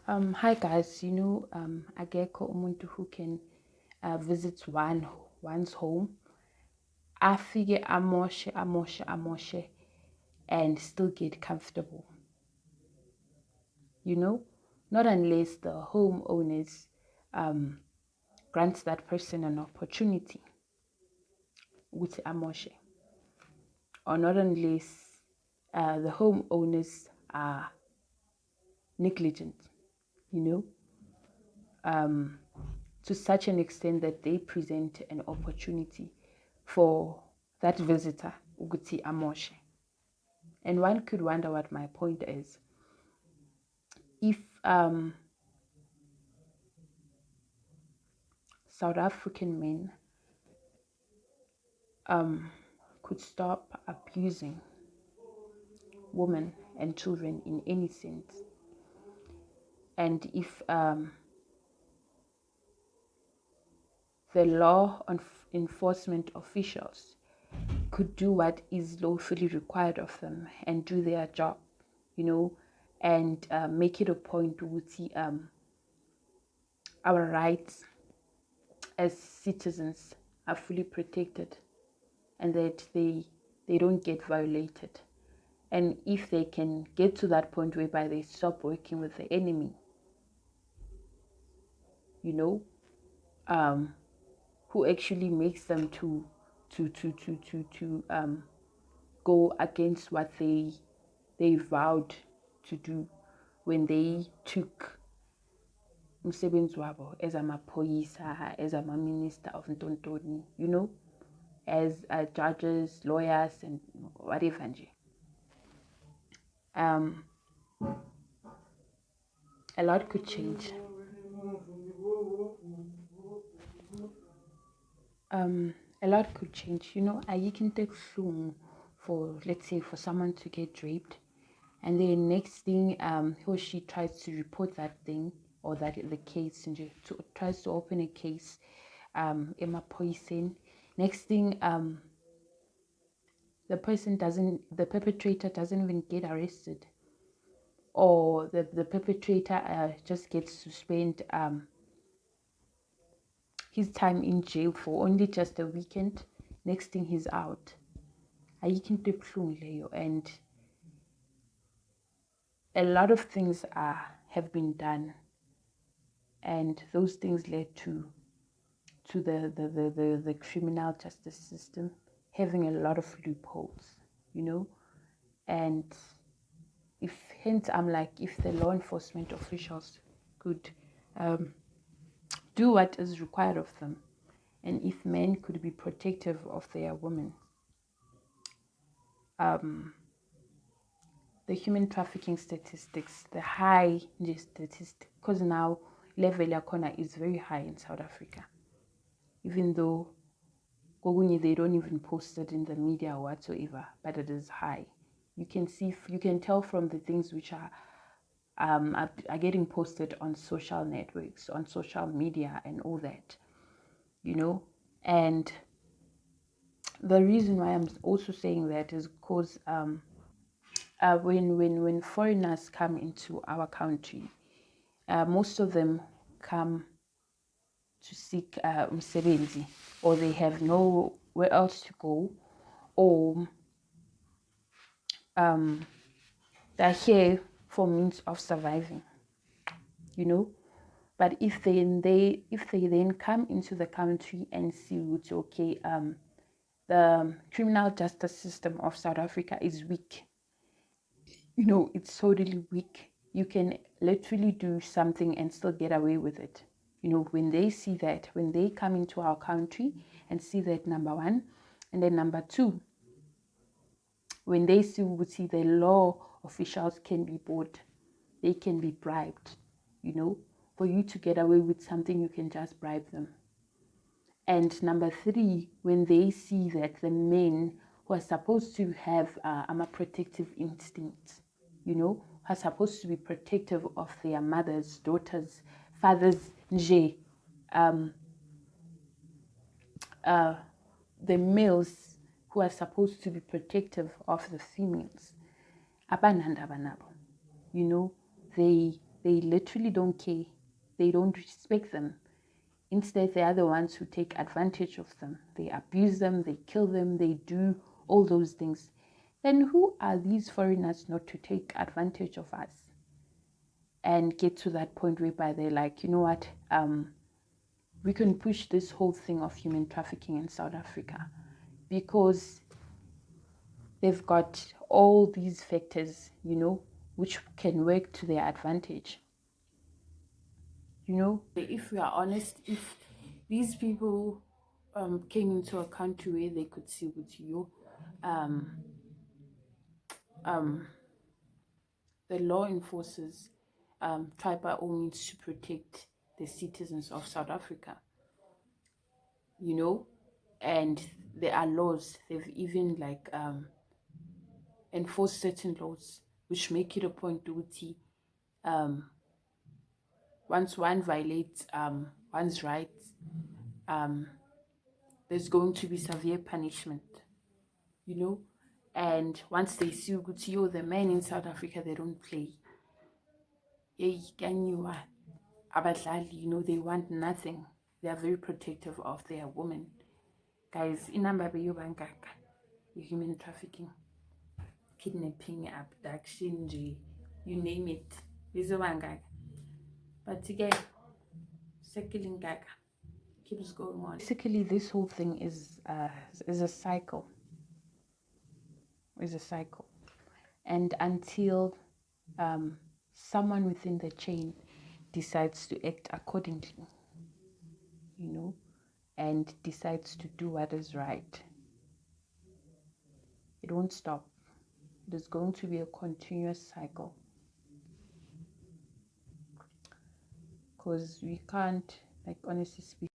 Hi guys, Ageko umuntu who can visit one's home, afike amoshe, and still get comfortable. You know, not unless the homeowners um, grants that person an opportunity with amoshe, or not unless the homeowners are negligent. You know, to such an extent that they present an opportunity for that visitor ukuthi amoshe. And one could wonder what my point is. If South African men could stop abusing women and children in any sense, and if the law enforcement officials could do what is lawfully required of them and do their job, and make it a point to see our rights as citizens are fully protected and that they don't get violated. And if they can get to that point whereby they stop working with the enemy, you know, who actually makes them to go against what they vowed to do when they took umsebenzi wabo as amaphoyisa, as a minister of Ntontoni, as judges, lawyers, and whatever nje. A lot could change. A lot could change. You can take soon for, let's say, for someone to get raped, and then next thing, he or she tries to report that thing or that the case, and tries to open a case, Emma poison. Next thing, the perpetrator doesn't even get arrested, or the perpetrator just gets to spend his time in jail for only just a weekend. Next thing, he's out. And a lot of things have been done, and those things led to the criminal justice system having a lot of loopholes, and if the law enforcement officials could do what is required of them, and if men could be protective of their women, the human trafficking statistics, the high statistic, because now level yakona is very high in South Africa, even though they don't even post it in the media or whatsoever, but it is high. You can tell from the things which are getting posted on social networks, on social media, and all that, and the reason why I'm also saying that is because when foreigners come into our country, most of them come to seek umsebenzi, or they have nowhere else to go, or they're here for means of surviving, But if they then come into the country and see which, okay, the criminal justice system of South Africa is weak, it's totally weak. You can literally do something and still get away with it. When they see that, when they come into our country and see that, number one, and then number two, when they see the law officials can be bought, they can be bribed, for you to get away with something, you can just bribe them. And number three, when they see that the men who are supposed to have a protective instinct, are supposed to be protective of their mothers, daughters, fathers, nje, the males who are supposed to be protective of the females, abananda banabo, they they literally don't care. They don't respect them. Instead, they are the ones who take advantage of them. They abuse them, they kill them, they do all those things. Then who are these foreigners not to take advantage of us and get to that point whereby they're like, you know what, we can push this whole thing of human trafficking in South Africa because they've got all these factors, which can work to their advantage. If we are honest, if these people came into a country where they could see with you, um, um, the law enforcers try by all means to protect the citizens of South Africa, you know, and there are laws. They've even like enforced certain laws which make it a point to see once one violates one's rights, um, there's going to be severe punishment, you know. And once they see Gutio, the men in South Africa, they don't play. Hey, can you abadlali, they want nothing. They are very protective of their women. Guys, inamba bangaka, human trafficking, kidnapping, abduction, you name it. Bizobangaka. But again, circling gaga keeps going on. Basically, this whole thing is a cycle. Is a cycle, and until someone within the chain decides to act accordingly, and decides to do what is right, it won't stop. It is going to be a continuous cycle because we can't, like, honestly speak.